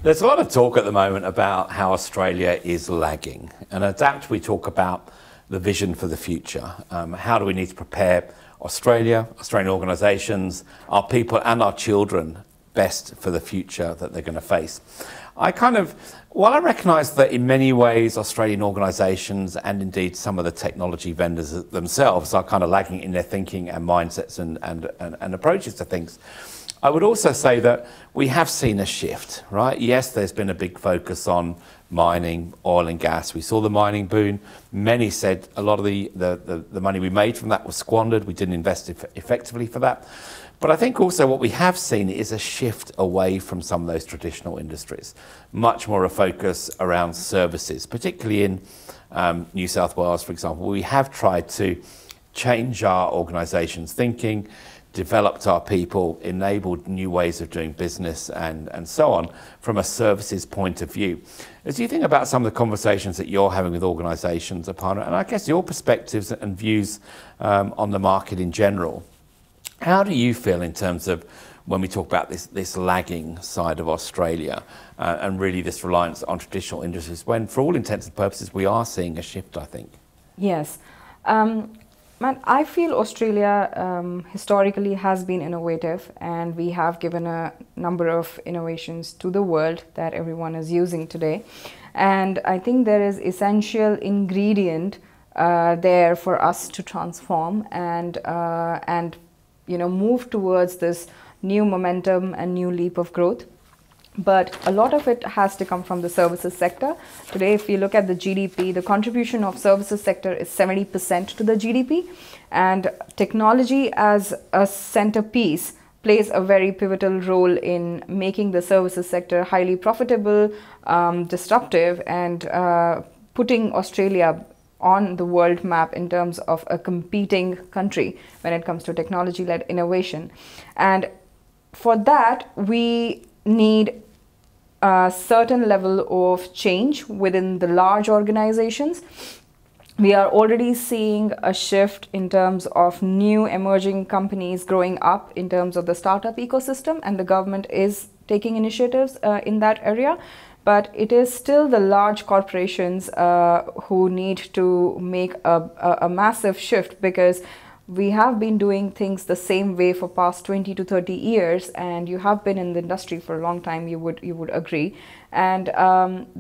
There's a lot of talk at the moment about how Australia is lagging. And ADAPT, we talk about the vision for the future. How do we need to prepare Australia, Australian organisations, our people and our children best for the future that they're going to face? While I recognise that in many ways Australian organisations and indeed some of the technology vendors themselves are kind of lagging in their thinking and mindsets and approaches to things, I would also say that we have seen a shift, right? Yes, there's been a big focus on mining, oil and gas. We saw the mining boom. Many said a lot of the money we made from that was squandered. We didn't invest effectively for that. But I think also what we have seen is a shift away from some of those traditional industries. Much more a focus around services, particularly in New South Wales, for example. We have tried to change our organisations' thinking, developed our people, enabled new ways of doing business and so on from a services point of view. As you think about some of the conversations that you're having with organisations, Aparna, and I guess your perspectives and views on the market in general, how do you feel in terms of when we talk about this lagging side of Australia and really this reliance on traditional industries when for all intents and purposes we are seeing a shift, I think? Yes. Man, I feel Australia historically has been innovative, and we have given a number of innovations to the world that everyone is using today. And I think there is essential ingredient there for us to transform and move towards this new momentum and new leap of growth. But a lot of it has to come from the services sector. Today, if you look at the GDP, the contribution of services sector is 70% to the GDP. And technology as a centerpiece plays a very pivotal role in making the services sector highly profitable, disruptive, and putting Australia on the world map in terms of a competing country when it comes to technology-led innovation. And for that, we need a certain level of change within the large organizations. We are already seeing a shift in terms of new emerging companies growing up in terms of the startup ecosystem, and the government is taking initiatives in that area. But it is still the large corporations who need to make a massive shift, because we have been doing things the same way for past 20 to 30 years, and you have been in the industry for a long time, you would agree. And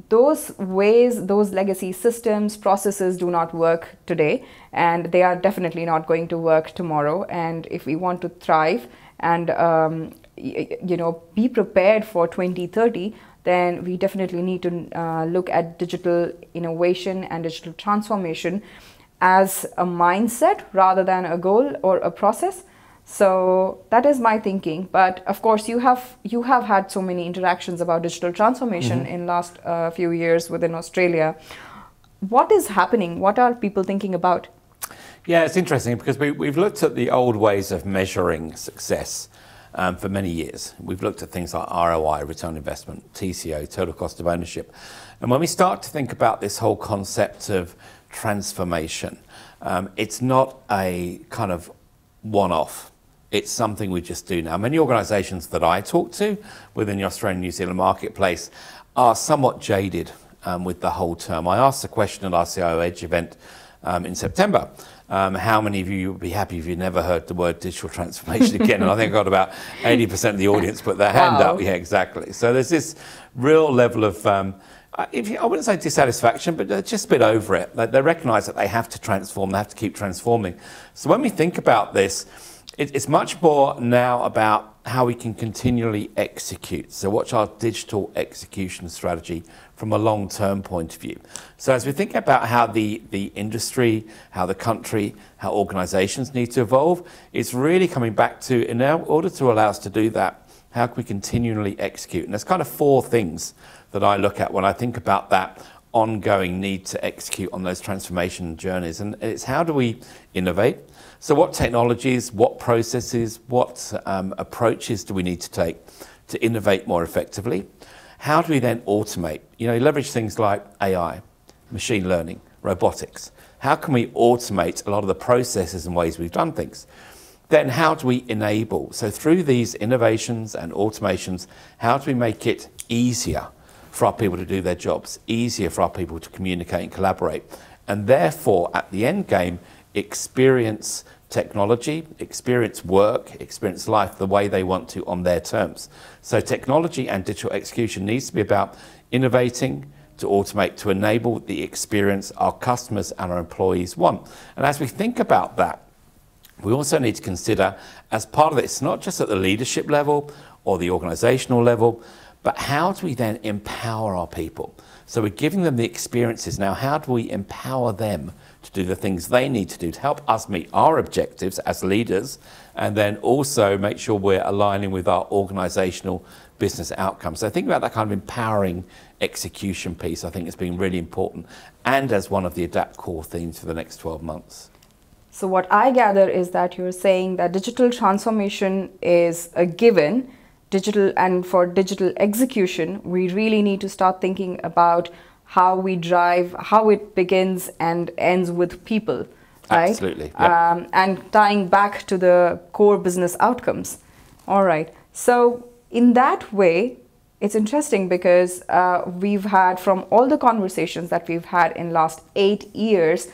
those ways, those legacy systems, processes do not work today, and they are definitely not going to work tomorrow. And if we want to thrive and be prepared for 2030, then we definitely need to look at digital innovation and digital transformation as a mindset rather than a goal or a process. So that is my thinking. But of course, you have had so many interactions about digital transformation in last few years within Australia. What is happening? What are people thinking about? Yeah, it's interesting because we've looked at the old ways of measuring success for many years. We've looked at things like ROI, return on investment, TCO, total cost of ownership. And when we start to think about this whole concept of transformation, it's not a kind of one-off. It's something we just do now. Many organisations that I talk to within the Australian New Zealand marketplace are somewhat jaded with the whole term. I asked the question at our CIO Edge event in September, how many of you would be happy if you never heard the word digital transformation again? And I think I got about 80% of the audience put their hand up. Yeah, exactly. So there's this real level of, I wouldn't say dissatisfaction, but they're just a bit over it. They recognise that they have to transform, they have to keep transforming. So when we think about this, it's much more now about how we can continually execute. So what's our digital execution strategy from a long-term point of view? So as we think about how the industry, how the country, how organisations need to evolve, it's really coming back to, in order to allow us to do that, how can we continually execute? And there's kind of four things that I look at when I think about that ongoing need to execute on those transformation journeys. And it's how do we innovate? So what technologies, what processes, what approaches do we need to take to innovate more effectively? How do we then automate? Leverage things like AI, machine learning, robotics. How can we automate a lot of the processes and ways we've done things? Then how do we enable? So through these innovations and automations, how do we make it easier for our people to do their jobs, easier for our people to communicate and collaborate. And therefore, at the end game, experience technology, experience work, experience life the way they want to on their terms. So technology and digital execution needs to be about innovating, to automate, to enable the experience our customers and our employees want. And as we think about that, we also need to consider, as part of it, it's not just at the leadership level or the organizational level, but how do we then empower our people? So we're giving them the experiences. Now, how do we empower them to do the things they need to do to help us meet our objectives as leaders, and then also make sure we're aligning with our organizational business outcomes? So think about that kind of empowering execution piece. I think it's been really important, and as one of the ADAPT core themes for the next 12 months. So what I gather is that you're saying that digital transformation is a given, and for digital execution, we really need to start thinking about how we drive, how it begins and ends with people, right? Absolutely. Yep. And tying back to the core business outcomes. All right. So in that way, it's interesting because we've had, from all the conversations that we've had in last 8 years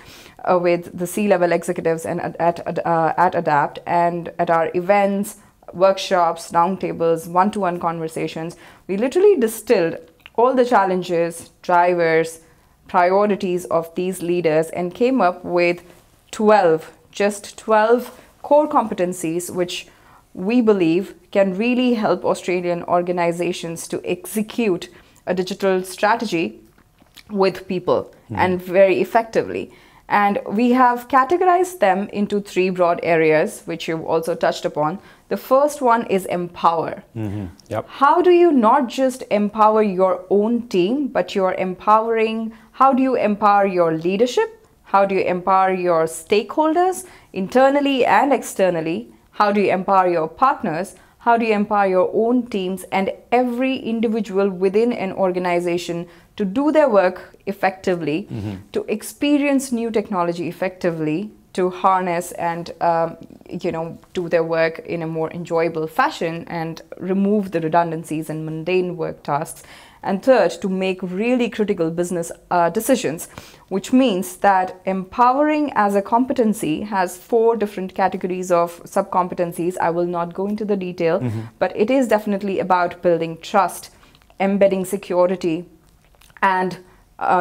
with the C-level executives and at ADAPT, and at our events, workshops, roundtables, one-to-one conversations, we literally distilled all the challenges, drivers, priorities of these leaders and came up with 12 core competencies which we believe can really help Australian organizations to execute a digital strategy with people and very effectively. And we have categorized them into 3 broad areas, which you've also touched upon. The first one is empower. Yep. How do you not just empower your own team, but you're empowering, how do you empower your leadership? How do you empower your stakeholders internally and externally? How do you empower your partners? How do you empower your own teams and every individual within an organization to do their work effectively, to experience new technology effectively, to harness and do their work in a more enjoyable fashion and remove the redundancies and mundane work tasks. And third, to make really critical business decisions, which means that empowering as a competency has 4 different categories of sub-competencies. I will not go into the detail, but it is definitely about building trust, embedding security, and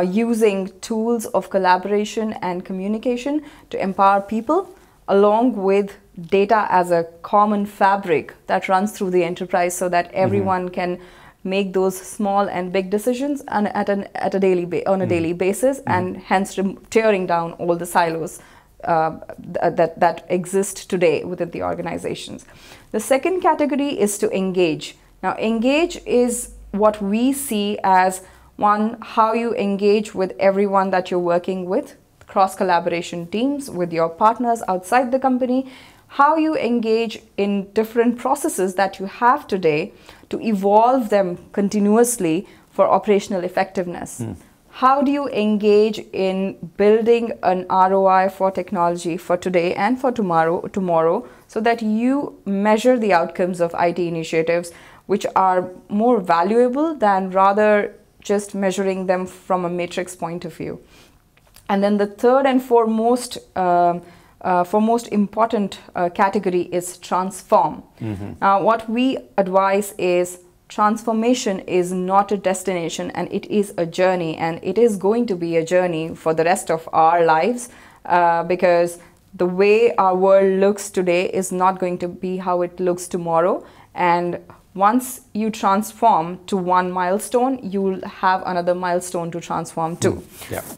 using tools of collaboration and communication to empower people, along with data as a common fabric that runs through the enterprise so that everyone can make those small and big decisions on a daily basis, and hence tearing down all the silos that exist today within the organizations. The second category is to engage. Now, engage is what we see as one, how you engage with everyone that you're working with, cross-collaboration teams, with your partners outside the company, how you engage in different processes that you have today to evolve them continuously for operational effectiveness. How do you engage in building an ROI for technology for today and for tomorrow so that you measure the outcomes of IT initiatives which are more valuable than rather just measuring them from a matrix point of view. And then the third and foremost important category is transform. Now, what we advise is transformation is not a destination, and it is a journey, and it is going to be a journey for the rest of our lives, because the way our world looks today is not going to be how it looks tomorrow. And once you transform to one milestone, you will have another milestone to transform to.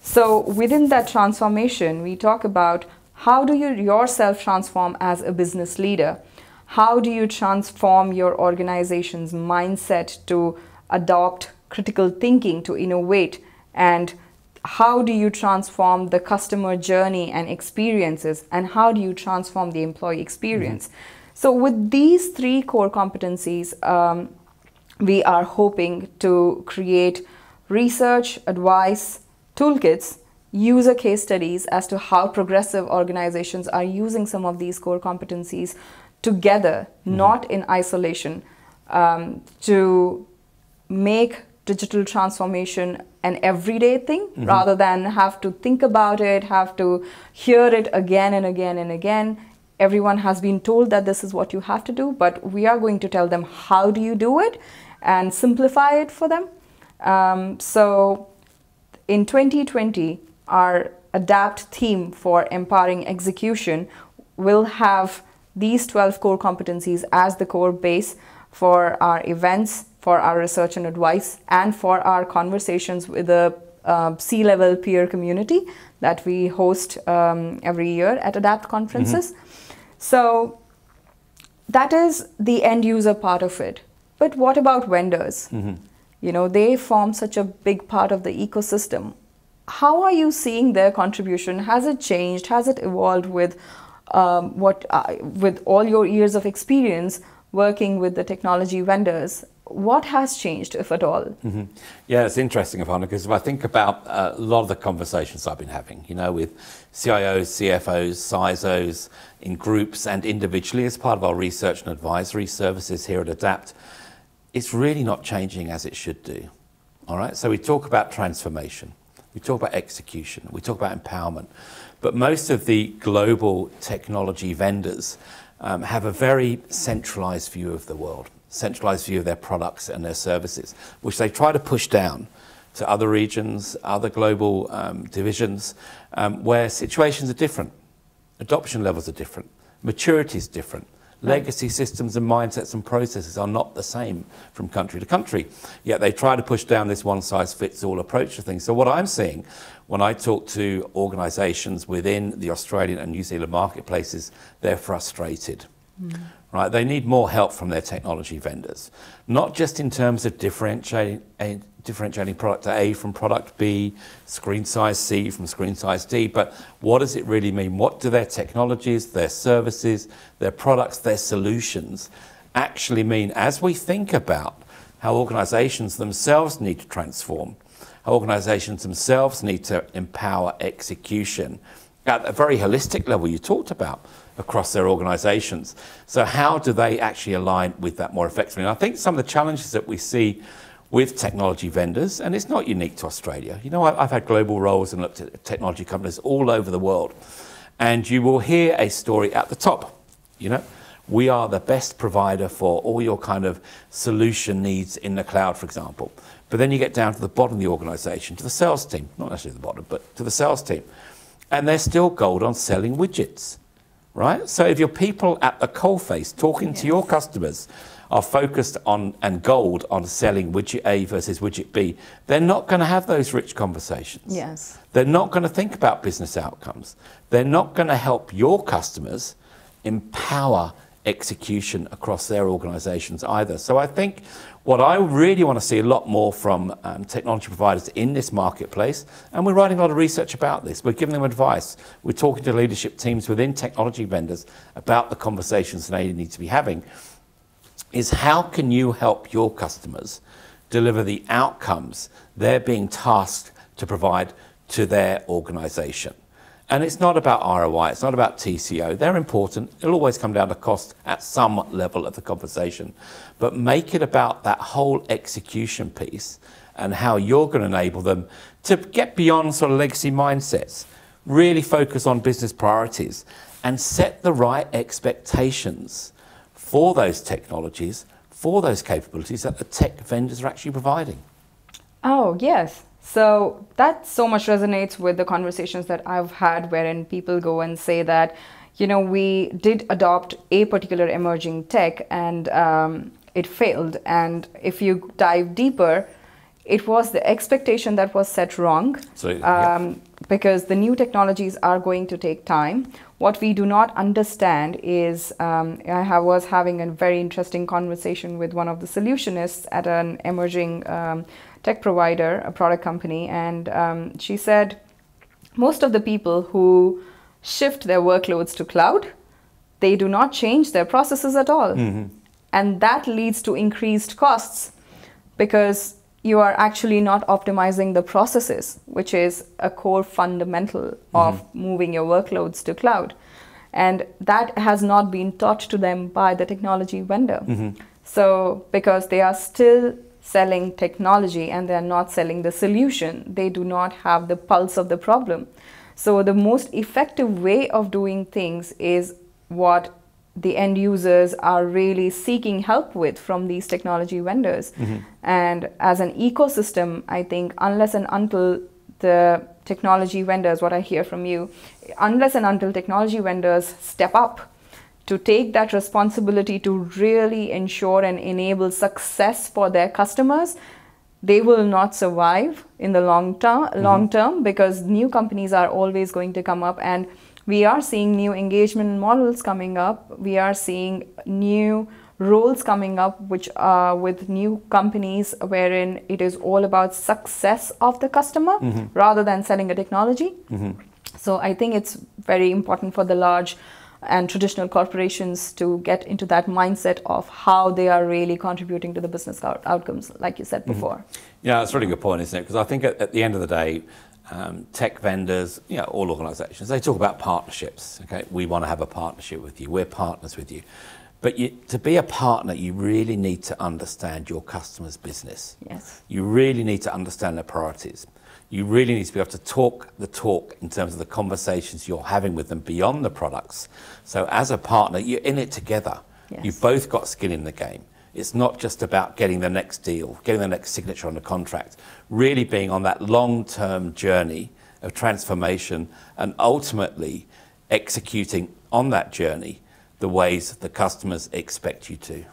So within that transformation, we talk about how do you yourself transform as a business leader? How do you transform your organization's mindset to adopt critical thinking, to innovate? And how do you transform the customer journey and experiences? And how do you transform the employee experience? So with these 3 core competencies, we are hoping to create research, advice, toolkits, user case studies as to how progressive organizations are using some of these core competencies together, not in isolation, to make digital transformation an everyday thing rather than have to think about it, have to hear it again and again and again. Everyone has been told that this is what you have to do, but we are going to tell them how do you do it and simplify it for them. So in 2020, our ADAPT theme for empowering execution will have these 12 core competencies as the core base for our events, for our research and advice, and for our conversations with the C-level peer community that we host every year at ADAPT conferences. So that is the end user part of it. But what about vendors? You know, they form such a big part of the ecosystem. How are you seeing their contribution? Has it changed? Has it evolved with with all your years of experience working with the technology vendors? What has changed, if at all? Yeah, it's interesting, Ivana, because if I think about a lot of the conversations I've been having, you know, with CIOs, CFOs, CISOs, in groups and individually as part of our research and advisory services here at ADAPT, it's really not changing as it should do. All right, so we talk about transformation, we talk about execution, we talk about empowerment, but most of the global technology vendors have a very centralized view of the world, centralized view of their products and their services, which they try to push down to other regions, other global divisions, where situations are different, adoption levels are different, maturity is different. Legacy systems and mindsets and processes are not the same from country to country, yet they try to push down this one-size-fits-all approach to things. So what I'm seeing when I talk to organisations within the Australian and New Zealand marketplaces, they're frustrated. Right? They need more help from their technology vendors, not just in terms of differentiating product A from product B, screen size C from screen size D, but what does it really mean? What do their technologies, their services, their products, their solutions actually mean as we think about how organizations themselves need to transform, how organizations themselves need to empower execution at a very holistic level you talked about across their organizations. So how do they actually align with that more effectively? And I think some of the challenges that we see with technology vendors, and it's not unique to Australia. You know, I've had global roles and looked at technology companies all over the world, and you will hear a story at the top. You know, we are the best provider for all your kind of solution needs in the cloud, for example. But then you get down to the bottom of the organization, to the sales team, not necessarily the bottom, but to the sales team, and they're still gold on selling widgets. Right? So if your people at the coalface talking to your customers are focused on and gold on selling widget A versus widget B, they're not going to have those rich conversations. Yes. They're not going to think about business outcomes. They're not going to help your customers empower execution across their organizations either. So I think what I really want to see a lot more from technology providers in this marketplace, and we're writing a lot of research about this, we're giving them advice, we're talking to leadership teams within technology vendors about the conversations they need to be having, is how can you help your customers deliver the outcomes they're being tasked to provide to their organization. And it's not about ROI, it's not about TCO. They're important. It'll always come down to cost at some level of the conversation. But make it about that whole execution piece and how you're going to enable them to get beyond sort of legacy mindsets, really focus on business priorities and set the right expectations for those technologies, for those capabilities that the tech vendors are actually providing. Oh, yes. So that so much resonates with the conversations that I've had wherein people go and say that, you know, we did adopt a particular emerging tech and it failed. And if you dive deeper, it was the expectation that was set wrong. So, because the new technologies are going to take time. What we do not understand is, I was having a very interesting conversation with one of the solutionists at an emerging tech provider, a product company, and she said most of the people who shift their workloads to cloud, they do not change their processes at all. And that leads to increased costs because you are actually not optimizing the processes, which is a core fundamental of moving your workloads to cloud. And that has not been taught to them by the technology vendor. So because they are still selling technology and they're not selling the solution. They do not have the pulse of the problem. So the most effective way of doing things is what the end users are really seeking help with from these technology vendors. And as an ecosystem, I think unless and until the technology vendors, what I hear from you, unless and until technology vendors step up to take that responsibility to really ensure and enable success for their customers, they will not survive in the long term, because new companies are always going to come up, and we are seeing new engagement models coming up. We are seeing new roles coming up, which are with new companies wherein it is all about success of the customer rather than selling a technology. So I think it's very important for the large and traditional corporations to get into that mindset of how they are really contributing to the business outcomes, like you said before. Yeah, that's a really good point, isn't it? Because I think at the end of the day, tech vendors, all organizations, they talk about partnerships. Okay, we want to have a partnership with you. We're partners with you. But to be a partner, you really need to understand your customer's business. Yes. You really need to understand their priorities. You really need to be able to talk the talk in terms of the conversations you're having with them beyond the products. So as a partner, you're in it together. Yes. You've both got skin in the game. It's not just about getting the next deal, getting the next signature on the contract, really being on that long-term journey of transformation and ultimately executing on that journey the ways the customers expect you to.